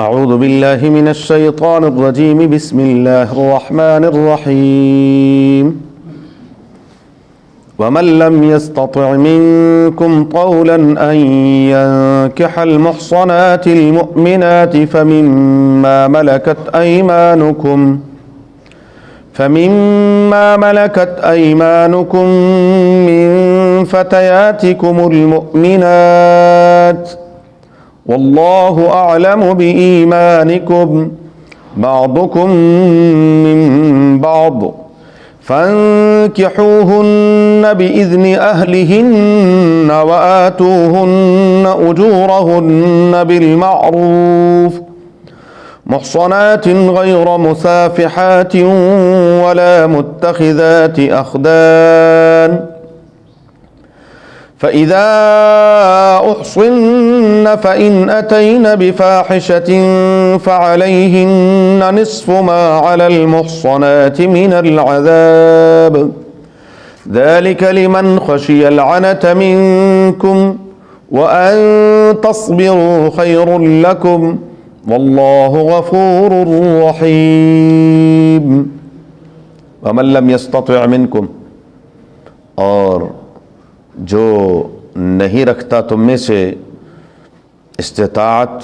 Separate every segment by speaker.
Speaker 1: اعوذ باللہ من الشیطان الرجیم بسم اللہ الرحمن الرحیم ومن لم يستطع منكم طولا أن ينكح المحصنات المؤمنات فمما ملكت أيمانكم من فتياتكم المؤمنات والله أعلم بإيمانكم بعضكم من بعض فانكحوهن بإذن أهلهن وآتوهن أجورهن بالمعروف محصنات غير مسافحات ولا متخذات أخدان فإذا أحصن فإن أتين بفاحشة فعليهن نصف ما على المحصنات من العذاب ذلك لمن خشي العنة منكم وأن تصبروا خير لكم والله غفور رحيم ومن لم يستطع منكم، اور جو نہیں رکھتا تم میں سے استطاعت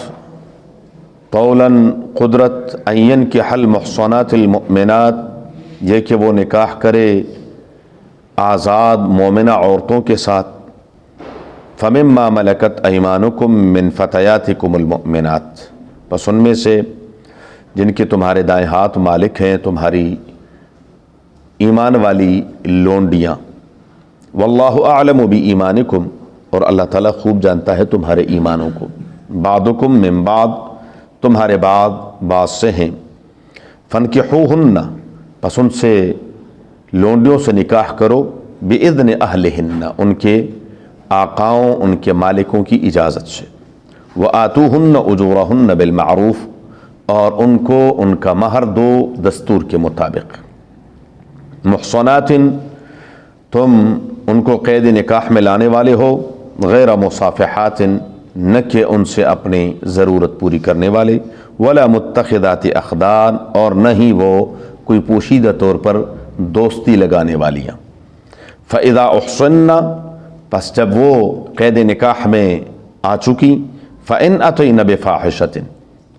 Speaker 1: طولاً قدرت این کے حل محصنات المؤمنات، یہ کہ وہ نکاح کرے آزاد مومنہ عورتوں کے ساتھ، فمما ملکت ایمانکم من فتیاتکم المؤمنات، بس ان میں سے جن کے تمہارے دائیں ہاتھ مالک ہیں تمہاری ایمان والی لونڈیاں، واللہ اعلم بایمانکم، اور اللہ تعالیٰ خوب جانتا ہے تمہارے ایمانوں کو، بعضکم من بعض، تمہارے بعض سے ہیں، فانکحوہن، پس ان سے لونڈیوں سے نکاح کرو، باذن اہلہن، ان کے آقاؤں ان کے مالکوں کی اجازت سے، وآتوہن اجورہن بالمعروف، اور ان کو ان کا مہر دو دستور کے مطابق، محصنات، تم ان کو قید نکاح میں لانے والے ہو، غیر مصافحات، نہ کہ ان سے اپنی ضرورت پوری کرنے والے، ولا متخذات اخدان، اور نہ ہی وہ کوئی پوشیدہ طور پر دوستی لگانے والیاں، فاذا احصن، پس جب وہ قید نکاح میں آ چکی، فان اتین بفاحشۃ،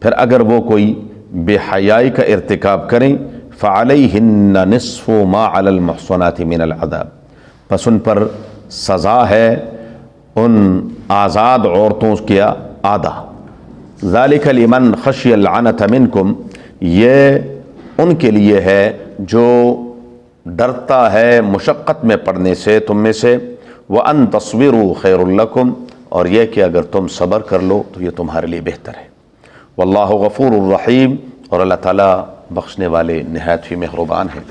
Speaker 1: پھر اگر وہ کوئی بے حیائی کا ارتکاب کریں، فعلیہن نصف ما علی المحصنات من العذاب، پس ان پر سزا ہے ان آزاد عورتوں کیا آدھا، ذالک لمن خشی العنت منکم، یہ ان کے لیے ہے جو ڈرتا ہے مشقت میں پڑنے سے تم میں سے، وَأَن تَصْبِرُوا خَيْرٌ لَكُمْ، اور یہ کہ اگر تم صبر کر لو تو یہ تمہارے لیے بہتر ہے، واللہ غفور الرحیم، اور اللہ تعالیٰ بخشنے والے نہایت ہی مہربان ہے۔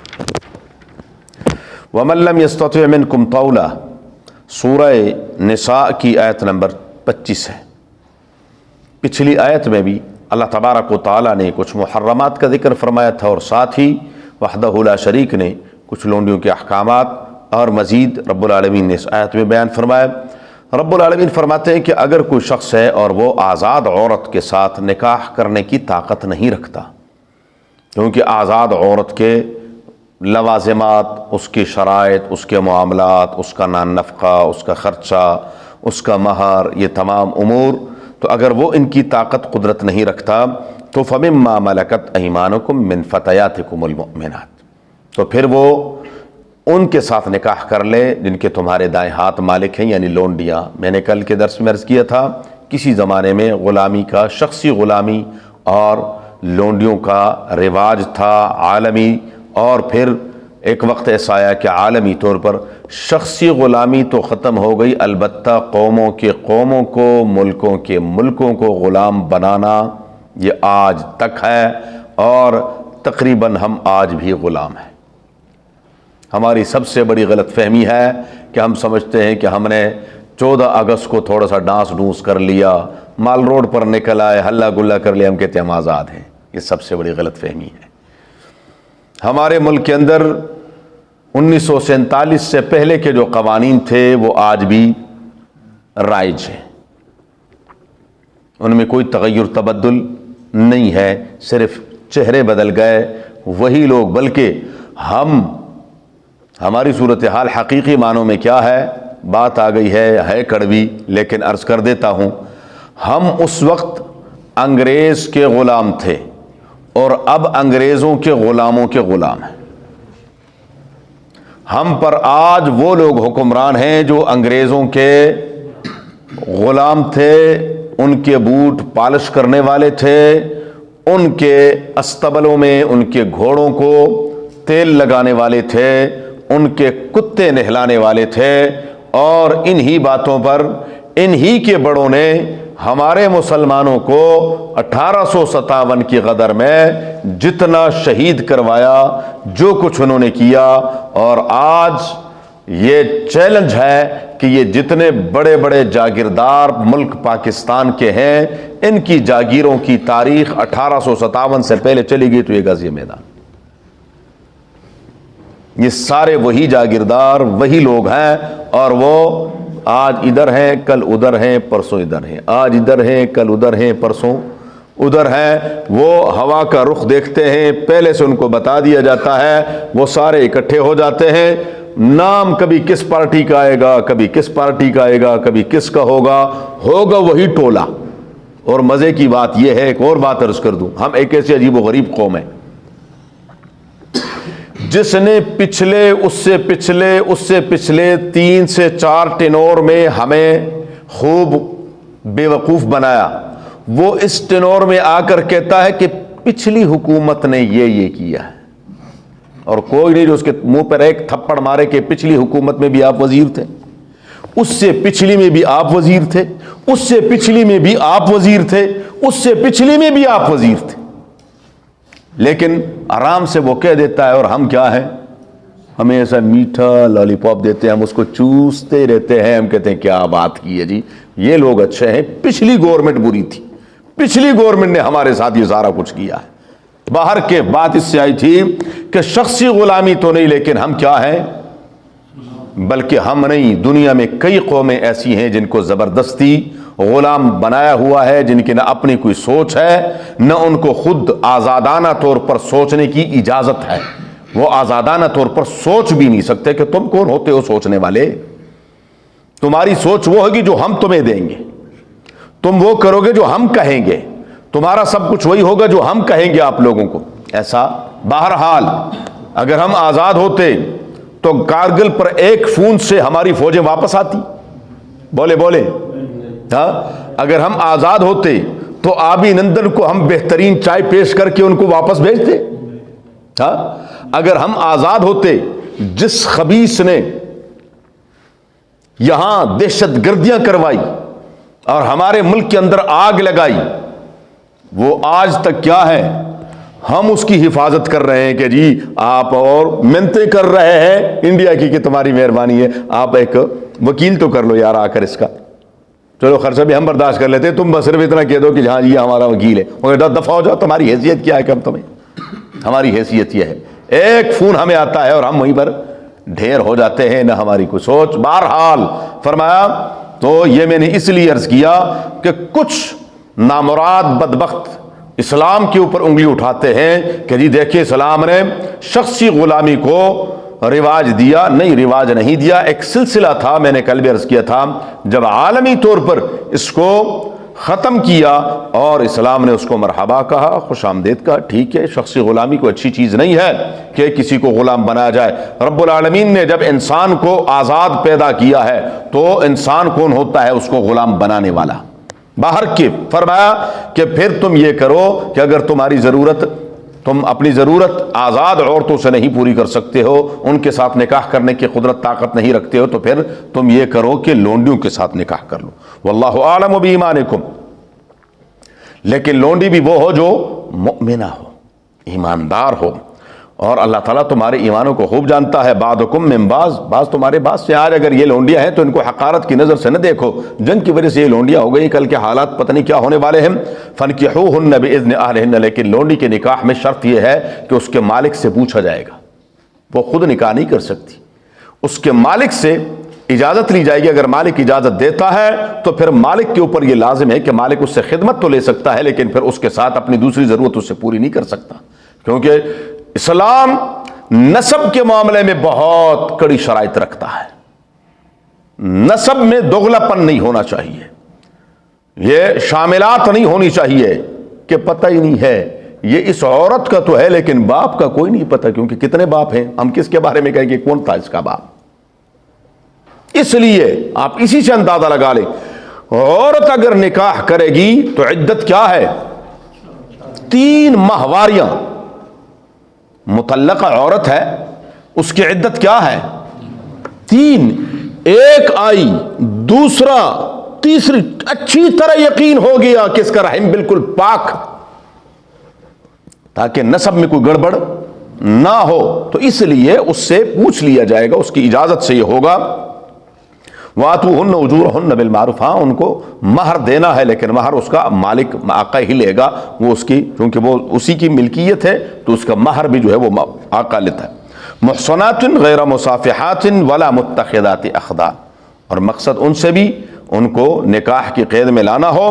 Speaker 1: وَمَن لَّمْ يَسْتَطِعْ مِنكُمْ طَوْلًا، سورہ نساء کی آیت نمبر 25 ہے۔ پچھلی آیت میں بھی اللہ تبارک و تعالیٰ نے کچھ محرمات کا ذکر فرمایا تھا، اور ساتھ ہی وحدہ لا شریک نے کچھ لونڈیوں کے احکامات اور مزید رب العالمین نے اس آیت میں بیان فرمایا۔ رب العالمین فرماتے ہیں کہ اگر کوئی شخص ہے اور وہ آزاد عورت کے ساتھ نکاح کرنے کی طاقت نہیں رکھتا، کیونکہ آزاد عورت کے لوازمات، اس کی شرائط، اس کے معاملات، اس کا نان نفقہ، اس کا خرچہ، اس کا مہر، یہ تمام امور، تو اگر وہ ان کی طاقت قدرت نہیں رکھتا تو فمما ملکت ایمانکم من فتیاتکم المؤمنات، تو پھر وہ ان کے ساتھ نکاح کر لے جن کے تمہارے دائیں ہاتھ مالک ہیں، یعنی لونڈیاں۔ میں نے کل کے درس میں عرض کیا تھا کسی زمانے میں غلامی کا، شخصی غلامی اور لونڈیوں کا رواج تھا عالمی، اور پھر ایک وقت ایسا آیا کہ عالمی طور پر شخصی غلامی تو ختم ہو گئی، البتہ قوموں کو، ملکوں کے ملکوں کو غلام بنانا یہ آج تک ہے، اور تقریباً ہم آج بھی غلام ہیں۔ ہماری سب سے بڑی غلط فہمی ہے کہ ہم سمجھتے ہیں کہ ہم نے 14 اگست کو تھوڑا سا ڈانس ڈونس کر لیا، مال روڈ پر نکل آئے، ہلا گلا کر لیا، ہم کہتے ہیں ہم آزاد ہیں۔ یہ سب سے بڑی غلط فہمی ہے۔ ہمارے ملک کے اندر 1947 سے پہلے کے جو قوانین تھے وہ آج بھی رائج ہیں، ان میں کوئی تغیر تبدل نہیں ہے، صرف چہرے بدل گئے وہی لوگ، بلکہ ہماری صورتحال حقیقی معنوں میں کیا ہے؟ بات آ گئی ہے کڑوی، لیکن عرض کر دیتا ہوں، ہم اس وقت انگریز کے غلام تھے اور اب انگریزوں کے غلاموں کے غلام ہیں۔ ہم پر آج وہ لوگ حکمران ہیں جو انگریزوں کے غلام تھے، ان کے بوٹ پالش کرنے والے تھے، ان کے استبلوں میں ان کے گھوڑوں کو تیل لگانے والے تھے، ان کے کتے نہلانے والے تھے، اور انہی باتوں پر انہی کے بڑوں نے ہمارے مسلمانوں کو 1857 کی غدر میں جتنا شہید کروایا، جو کچھ انہوں نے کیا، اور آج یہ چیلنج ہے کہ یہ جتنے بڑے بڑے جاگیردار ملک پاکستان کے ہیں، ان کی جاگیروں کی تاریخ 1857 سے پہلے چلی گئی تو یہ غازی میدان، یہ سارے وہی جاگیردار وہی لوگ ہیں، اور وہ آج ادھر ہیں کل ادھر ہیں پرسوں ادھر ہیں، آج ادھر ہیں کل ادھر ہیں پرسوں ادھر ہیں۔ وہ ہوا کا رخ دیکھتے ہیں، پہلے سے ان کو بتا دیا جاتا ہے، وہ سارے اکٹھے ہو جاتے ہیں، نام کبھی کس پارٹی کا آئے گا، کبھی کس پارٹی کا آئے گا، کبھی کس کا ہوگا وہی ٹولہ۔ اور مزے کی بات یہ ہے، ایک اور بات عرض کر دوں، ہم ایک ایسی عجیب و غریب قوم ہے جس نے پچھلے اس سے پچھلے 3 سے 4 ٹینور میں ہمیں خوب بے وقوف بنایا، وہ اس ٹینور میں آ کر کہتا ہے کہ پچھلی حکومت نے یہ کیا ہے، اور کوئی نہیں جو اس کے منہ پر ایک تھپڑ مارے کہ پچھلی حکومت میں بھی آپ وزیر تھے، اس سے پچھلی میں بھی آپ وزیر تھے، اس سے پچھلی میں بھی آپ وزیر تھے، اس سے پچھلی میں بھی آپ وزیر تھے، لیکن آرام سے وہ کہہ دیتا ہے، اور ہم کیا ہیں؟ ہمیں ایسا میٹھا لالی پاپ دیتے ہیں، ہم اس کو چوستے رہتے ہیں، ہم کہتے ہیں کیا بات کی ہے جی، یہ لوگ اچھے ہیں، پچھلی گورنمنٹ بری تھی، پچھلی گورنمنٹ نے ہمارے ساتھ یہ سارا کچھ کیا ہے۔ باہر کے بات اس سے آئی تھی کہ شخصی غلامی تو نہیں، لیکن ہم کیا ہیں؟ بلکہ ہم نہیں، دنیا میں کئی قومیں ایسی ہیں جن کو زبردستی غلام بنایا ہوا ہے، جن کی نہ اپنی کوئی سوچ ہے، نہ ان کو خود آزادانہ طور پر سوچنے کی اجازت ہے، وہ آزادانہ طور پر سوچ بھی نہیں سکتے کہ تم کون ہوتے ہو سوچنے والے، تمہاری سوچ وہ ہوگی جو ہم تمہیں دیں گے، تم وہ کرو گے جو ہم کہیں گے، تمہارا سب کچھ وہی ہوگا جو ہم کہیں گے آپ لوگوں کو، ایسا۔ بہرحال اگر ہم آزاد ہوتے تو کارگل پر ایک فون سے ہماری فوجیں واپس آتی، بولے ہاں، اگر ہم آزاد ہوتے تو آبی نندن کو ہم بہترین چائے پیش کر کے ان کو واپس بھیجتے، ہاں، اگر ہم آزاد ہوتے، جس خبیث نے یہاں دہشت گردیاں کروائی اور ہمارے ملک کے اندر آگ لگائی، وہ آج تک کیا ہے؟ ہم اس کی حفاظت کر رہے ہیں کہ جی آپ، اور منتیں کر رہے ہیں انڈیا کی کہ تمہاری مہربانی ہے، آپ ایک وکیل تو کر لو یار آ کر اس کا، چلو خرچہ بھی ہم برداشت کر لیتے، تم بس صرف اتنا کہہ دو کہ ہاں یہ ہمارا وکیل ہے، وہ دفعہ ہو جاؤ، تمہاری حیثیت کیا ہے کہ ہم تمہیں، ہماری حیثیت یہ ہے، ایک فون ہمیں آتا ہے اور ہم وہیں پر ڈھیر ہو جاتے ہیں، نہ ہماری کوئی سوچ۔ بہرحال فرمایا تو یہ میں نے اس لیے عرض کیا کہ کچھ نامراد بدبخت اسلام کے اوپر انگلی اٹھاتے ہیں کہ جی دیکھیں اسلام نے شخصی غلامی کو رواج دیا، نہیں رواج نہیں دیا، ایک سلسلہ تھا، میں نے کل بھی عرض کیا تھا، جب عالمی طور پر اس کو ختم کیا اور اسلام نے اس کو مرحبا کہا، خوش آمدید کہا، ٹھیک ہے، شخصی غلامی کو اچھی چیز نہیں ہے کہ کسی کو غلام بنایا جائے۔ رب العالمین نے جب انسان کو آزاد پیدا کیا ہے تو انسان کون ہوتا ہے؟ اس کو غلام بنانے والا۔ باہر کے فرمایا کہ پھر تم یہ کرو کہ اگر تمہاری ضرورت، تم اپنی ضرورت آزاد عورتوں سے نہیں پوری کر سکتے ہو، ان کے ساتھ نکاح کرنے کی قدرت طاقت نہیں رکھتے ہو، تو پھر تم یہ کرو کہ لونڈیوں کے ساتھ نکاح کر لو، واللہ اعلم بایمانکم، لیکن لونڈی بھی وہ ہو جو مؤمنہ ہو، ایماندار ہو، اور اللہ تعالیٰ تمہارے ایمانوں کو خوب جانتا ہے۔ بعضکم من بعض، بعض تمہارے بعض سے۔ آج اگر یہ لونڈیاں ہیں تو ان کو حقارت کی نظر سے نہ دیکھو، جنگ کی وجہ سے یہ لونڈیاں ہو گئی، کل کے حالات پتہ نہیں کیا ہونے والے ہیں۔ فانکحوہن باذن اہلہن، لیکن لونڈی کے نکاح میں شرط یہ ہے کہ اس کے مالک سے پوچھا جائے گا، وہ خود نکاح نہیں کر سکتی، اس کے مالک سے اجازت لی جائے گی. اگر مالک اجازت دیتا ہے تو پھر مالک کے اوپر یہ لازم ہے کہ مالک اس سے خدمت تو لے سکتا ہے لیکن پھر اس کے ساتھ اپنی دوسری ضرورت اس سے پوری نہیں کر سکتا, کیونکہ اسلام نسب کے معاملے میں بہت کڑی شرائط رکھتا ہے. نسب میں دوغلا پن نہیں ہونا چاہیے, یہ شاملات نہیں ہونی چاہیے کہ پتہ ہی نہیں ہے یہ اس عورت کا تو ہے لیکن باپ کا کوئی نہیں پتہ, کیونکہ کتنے باپ ہیں, ہم کس کے بارے میں کہیں کہ کون تھا اس کا باپ. اس لیے آپ اسی سے اندازہ لگا لیں, عورت اگر نکاح کرے گی تو عدت کیا ہے؟ 3 ماہواریاں. مطلقہ عورت ہے, اس کی عدت کیا ہے؟ 3. ایک آئی, دوسرا, تیسری, اچھی طرح یقین ہو گیا کہ اس کا رحم بالکل پاک, تاکہ نسب میں کوئی گڑبڑ نہ ہو, تو اس لیے اس سے پوچھ لیا جائے گا, اس کی اجازت سے یہ ہوگا. وَآتُوهُنَّ أُجُورَهُنَّ بِالْمَعْرُوفِ, ہاں ان کو مہر دینا ہے لیکن مہر اس کا مالک آقا ہی لے گا, وہ اس کی, کیونکہ وہ اسی کی ملکیت ہے تو اس کا مہر بھی جو ہے وہ آقا لیتا ہے. محصنات غیر مصافحات ولا متخذات اخدان, اور مقصد ان سے بھی ان کو نکاح کی قید میں لانا ہو,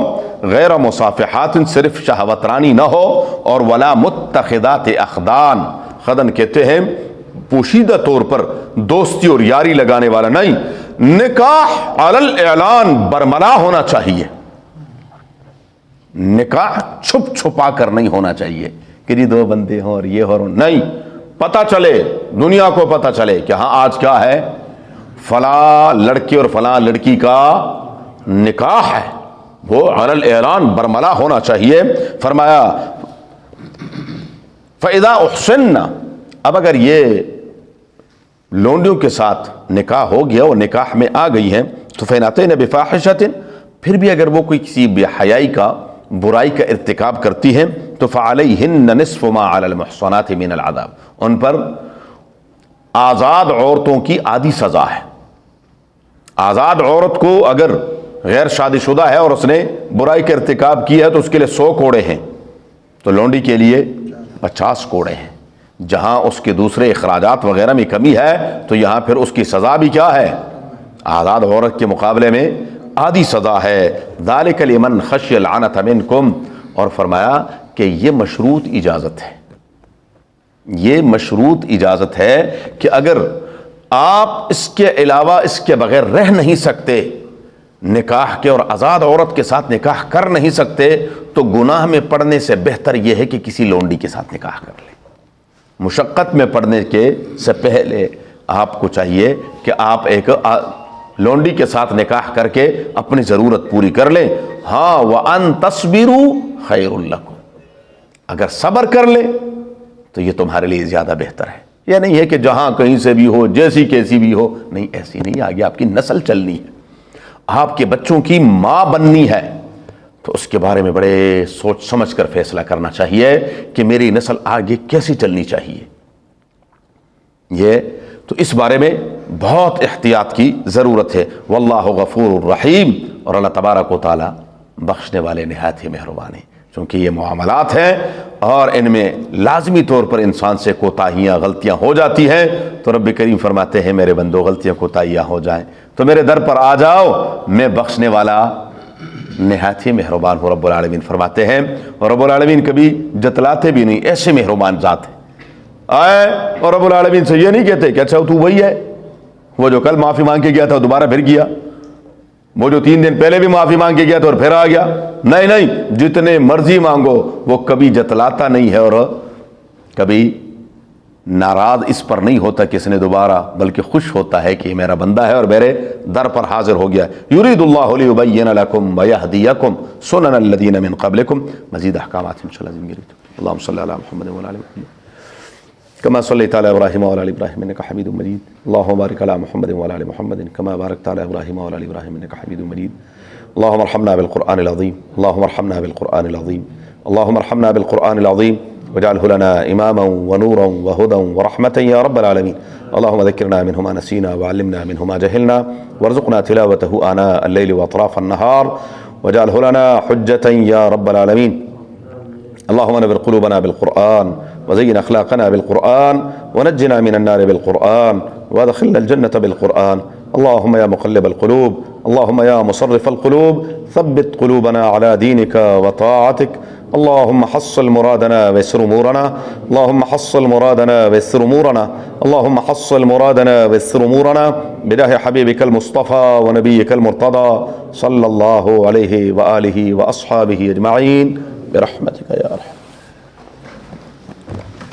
Speaker 1: غیر مصافحات صرف شہوت رانی نہ ہو, اور ولا متخذات اخدان, خدن کہتے ہیں پوشیدہ طور پر دوستی اور یاری لگانے والا نہیں. نکاح علی الاعلان برملا ہونا چاہیے, نکاح چھپ چھپا کر نہیں ہونا چاہیے کہ جی 2 بندے ہوں اور یہ ہو, نہیں, پتہ چلے, دنیا کو پتہ چلے کہ ہاں آج کیا ہے, فلاں لڑکی اور فلاں لڑکی کا نکاح ہے, وہ علی الاعلان برملا ہونا چاہیے. فرمایا فَإِذَا أُحْسِنَّ, اب اگر یہ لونڈیوں کے ساتھ نکاح ہو گیا اور نکاح میں آ گئی ہیں تو فَإِنْ أَتَيْنَ بِفَاحِشَةٍ, پھر بھی اگر وہ کوئی کسی بے حیائی کا, برائی کا ارتکاب کرتی ہیں تو فَعَلَيْهِنَّ نِصْفُ مَا عَلَى الْمُحْصَنَاتِ مِنَ الْعَذَابِ, ان پر آزاد عورتوں کی آدھی سزا ہے. آزاد عورت کو اگر غیر شادی شدہ ہے اور اس نے برائی کا ارتکاب کیا ہے تو اس کے لیے 100 کوڑے ہیں, تو لونڈی کے لیے 50 کوڑے ہیں. جہاں اس کے دوسرے اخراجات وغیرہ میں کمی ہے تو یہاں پھر اس کی سزا بھی کیا ہے؟ آزاد عورت کے مقابلے میں آدھی سزا ہے. ذالک لمن خشی العنت منکم, اور فرمایا کہ یہ مشروط اجازت ہے, یہ مشروط اجازت ہے کہ اگر آپ اس کے علاوہ اس کے بغیر رہ نہیں سکتے, نکاح کے اور آزاد عورت کے ساتھ نکاح کر نہیں سکتے, تو گناہ میں پڑنے سے بہتر یہ ہے کہ کسی لونڈی کے ساتھ نکاح کر لیں. مشقت میں پڑنے کے سے پہلے آپ کو چاہیے کہ آپ ایک لونڈی کے ساتھ نکاح کر کے اپنی ضرورت پوری کر لیں. ہاں وَأَن تَصْبِرُوا خَيْرٌ لَكُمْ, اگر صبر کر لیں تو یہ تمہارے لیے زیادہ بہتر ہے. یہ نہیں ہے کہ جہاں کہیں سے بھی ہو, جیسی کیسی بھی ہو, نہیں, ایسی نہیں. آگے آپ کی نسل چلنی ہے, آپ کے بچوں کی ماں بننی ہے, تو اس کے بارے میں بڑے سوچ سمجھ کر فیصلہ کرنا چاہیے کہ میری نسل آگے کیسی چلنی چاہیے. یہ تو اس بارے میں بہت احتیاط کی ضرورت ہے. واللہ غفور الرحیم, اور اللہ تبارک و تعالی بخشنے والے نہایت ہی مہربان ہیں. چونکہ یہ معاملات ہیں اور ان میں لازمی طور پر انسان سے کوتاہیاں, غلطیاں ہو جاتی ہیں, تو رب کریم فرماتے ہیں میرے بندو غلطیاں کوتاہیاں ہو جائیں تو میرے در پر آ جاؤ, میں بخشنے والا نہایت ہی مہربان ہوں. رب العالمین فرماتے ہیں, اور رب العالمین کبھی جتلاتے بھی نہیں, ایسے مہربان ذات ہے. آئے اور رب العالمین سے یہ نہیں کہتے کہ اچھا تو وہی ہے, وہ جو کل معافی مانگ کے گیا تھا دوبارہ پھر گیا, وہ جو 3 دن پہلے بھی معافی مانگ کے گیا تھا اور پھر آ گیا. نہیں نہیں, جتنے مرضی مانگو, وہ کبھی جتلاتا نہیں ہے اور کبھی ناراض اس پر نہیں ہوتا کہ اس نے دوبارہ, بلکہ خوش ہوتا ہے کہ یہ میرا بندہ ہے اور میرے در پر حاضر ہو گیا. یرید اللہ لیبین لکم ویہدیکم سنن الذین من قبلکم. مزید احکامات انشاءاللہ زندگی. اللہم صلی علی محمد وعلی آل محمد كما صليت على إبراهيم وعلى آل إبراهيم إنك حميد مجيد. اللهم بارك على محمد وعلى آل محمد كما باركت على إبراهيم وعلى آل إبراهيم إنك حميد مجيد. اللهم ارحمنا بالقرآن العظيم, اللهم ارحمنا بالقرآن العظيم, اللهم ارحمنا بالقرآن العظيم واجعله لنا إماما ونورا وهدى ورحمة يا رب العالمين. اللهم ذكرنا منه ما نسينا وعلمنا منه ما جهلنا وارزقنا تلاوته آناء الليل وأطراف النهار واجعله لنا حجة يا رب العالمين. اللهم نور قلوبنا بالقرآن وزين أخلاقنا بالقرآن ونجنا من النار بالقرآن وادخلنا الجنة بالقرآن اللهم يا مقلب القلوب، اللهم يا مصرف القلوب، ثبت قلوبنا على دينك وطاعتك. اللهم حصل مرادنا ويسر امورنا، اللهم حصل مرادنا ويسر امورنا، اللهم حصل مرادنا ويسر امورنا بجاه حبيبك المصطفى ونبيك المرتضى صلى الله عليه واله واصحابه اجمعين برحمتك يا